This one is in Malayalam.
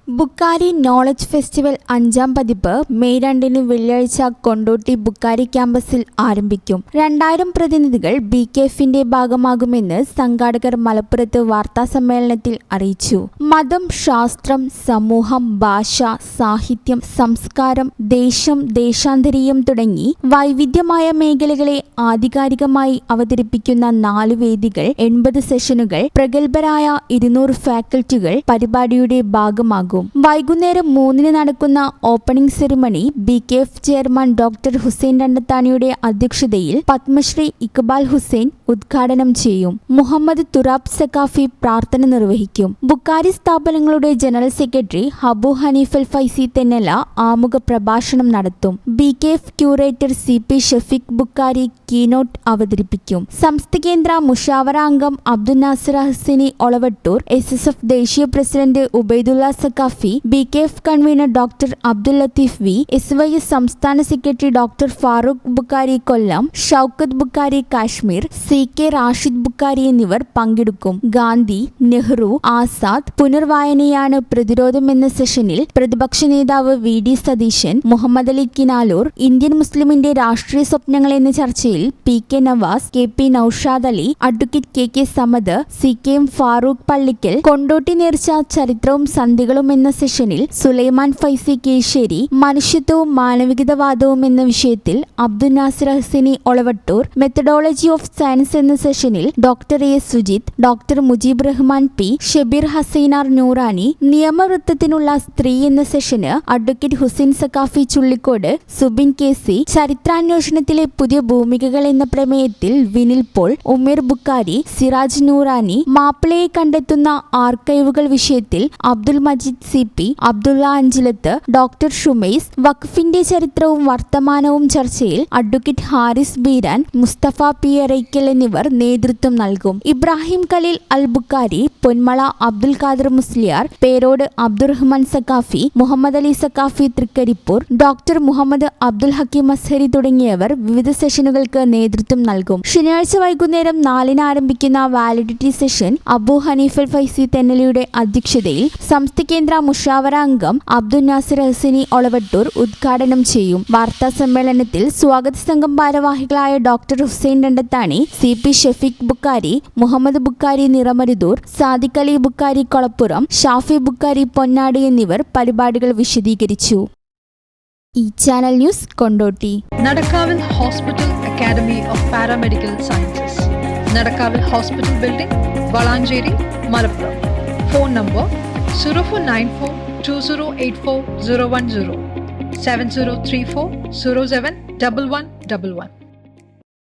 ബുക്കാരി നോളജ് ഫെസ്റ്റിവൽ 5ാം പതിപ്പ് മെയ് 2 വെള്ളിയാഴ്ച കൊണ്ടോട്ടി ബുക്കാരി ക്യാമ്പസിൽ ആരംഭിക്കും. 2000 പ്രതിനിധികൾ BKFന്റെ ഭാഗമാകുമെന്ന് സംഘാടകർ മലപ്പുറത്ത് വാർത്താസമ്മേളനത്തിൽ അറിയിച്ചു. മതം, ശാസ്ത്രം, സമൂഹം, ഭാഷ, സാഹിത്യം, സംസ്കാരം, ദേശം, ദേശാന്തരീയം തുടങ്ങി വൈവിധ്യമായ മേഖലകളെ ആധികാരികമായി അവതരിപ്പിക്കുന്ന 4 വേദികൾ, 80 സെഷനുകൾ, പ്രഗത്ഭരായ 200 ഫാക്കൽറ്റികൾ പരിപാടിയുടെ ഭാഗമാകും. വൈകുന്നേരം 3 നടക്കുന്ന opening ceremony BKF chairman doctor Hussain രണ്ടത്താണിയുടെ അധ്യക്ഷതയിൽ പത്മശ്രീ ഇക്ബാൽ ഹുസൈൻ ഉദ്ഘാടനം ചെയ്യും. മുഹമ്മദ് തുറാബ് സഖാഫി പ്രാർത്ഥന നിർവഹിക്കും. ബുക്കാരി സ്ഥാപനങ്ങളുടെ ജനറൽ സെക്രട്ടറി ഹബു ഹനീഫൽ ഫൈസി തെന്നല ആമുഖ പ്രഭാഷണം നടത്തും. BKF curator CP Shafeeq Bukhari keynote അവതരിപ്പിക്കും. സംസ്ഥ കേന്ദ്ര മുഷാവറ അംഗം അബ്ദുൽ നാസർ ഹസനി ഒളവട്ടൂർ, SSF ദേശീയ president Ubaidullah Saqafi, BKF convener doctor Abdul Latheef V, SYS സംസ്ഥാന സെക്രട്ടറി ഡോക്ടർ ഫാറൂഖ് ബുക്കാരി കൊല്ലം, ഷൗക്കത്ത് ബുക്കാരി കാശ്മീർ, CK റാഷിദ് ബുക്കാരി എന്നിവർ പങ്കെടുക്കും. ഗാന്ധി, നെഹ്റു, ആസാദ്, പുനർവായനയാണ് പ്രതിരോധം എന്ന സെഷനിൽ പ്രതിപക്ഷ നേതാവ് VD സതീശൻ, മുഹമ്മദ് അലി കിനാലൂർ, ഇന്ത്യൻ മുസ്ലിമിന്റെ രാഷ്ട്രീയ സ്വപ്നങ്ങൾ എന്ന ചർച്ചയിൽ PK Navas, KP Naushad Ali, advocate KK Samad, CKM Farooq Pallikkal, Kondotty നേർച്ച ചരിത്രവും സന്ധികളും എന്ന സെഷനിൽ സുലൈമാൻ ഫൈസി കീഴ്ശ്ശേരി, മനുഷ്യത്വവും മാനവികതവാദവും എന്ന വിഷയത്തിൽ Abdul Nasser Hasani Olavattur, methodology of science എന്ന സെഷനിൽ doctor A Sujith, doctor Mujeeb Rahman P, Shabeer Hasainar Noorani, നിയമവൃത്തത്തിനുള്ള സ്ത്രീ എന്ന സെഷന് അഡ്വക്കേറ്റ് ഹുസൈൻ സഖാഫി ചുള്ളിക്കോട്, സുബിൻ KC, ചരിത്രാന്വേഷണത്തിലെ പുതിയ ഭൂമികകൾ എന്ന പ്രമേയത്തിൽ വിനിൽ പോൾ, ഉമേർ ബുക്കാരി, സിറാജ് നൂറാനി, മാപ്പിളയെ കണ്ടെത്തുന്ന ആർക്കൈവുകൾ വിഷയത്തിൽ അബ്ദുൽ മജീദ് CP, അബ്ദുള്ള അഞ്ചിലത്ത്, ഡോക്ടർ ഷുമൈസ്, വഖഫിന്റെ ചരിത്രവും വർത്തമാനവും ചർച്ചയിൽ അഡ്വക്കേറ്റ് ഹാരിസ് ബീരാൻ, മുസ്തഫ P അറയ്ക്കൽ എന്നിവർ നേതൃത്വം നൽകും. ഇബ്രാഹിം ഖലീൽ അൽ ബുക്കാരി, പൊന്മള അബ്ദുൽ ഖാദർ മുസ്ലിയാർ, പേരോട് അബ്ദുറഹ്മാൻ സഖാഫി, മുഹമ്മദ് അലി സഖാഫി തൃക്കരിപ്പൂർ, ഡോക്ടർ മുഹമ്മദ് അബ്ദുൽ ഹക്കീം അസ്ഹരി തുടങ്ങിയവർ വിവിധ സെഷനുകൾക്ക് നേതൃത്വം നൽകും. ശനിയാഴ്ച വൈകുന്നേരം 4 ആരംഭിക്കുന്ന വാലിഡിറ്റി സെഷൻ അബു ഹനീഫൽ ഫൈസി തെന്നലയുടെ അധ്യക്ഷതയിൽ സംസ്ഥ കേന്ദ്ര മുഷാവറ അംഗം അബ്ദുൽ നാസർ ഹസനി ഒളവട്ടൂർ ഉദ്ഘാടനം ചെയ്യും. വാർത്താ സമ്മേളനത്തിൽ സ്വാഗത സംഘം ഭാരവാഹികളായ ഡോക്ടർ ഹുസൈൻ രണ്ടത്താണി, CP ഷഫീഖ് ബുക്കാരി, മുഹമ്മദ് ബുക്കാരി നിറമരുതൂർ, സാദിഖ് അലി ബുക്കാരി കൊളപ്പുറം, ഷാഫി ബുക്കാരി പൊന്നാട് എന്നിവർ പരിപാടികൾ വിശദീകരിച്ചു. ഈ channel news Kondotty. Nadakkavil hospital academy of paramedical sciences, Nadakkavil hospital building, Valanchery, Malappuram. Phone number 04942084 010 7034 071111.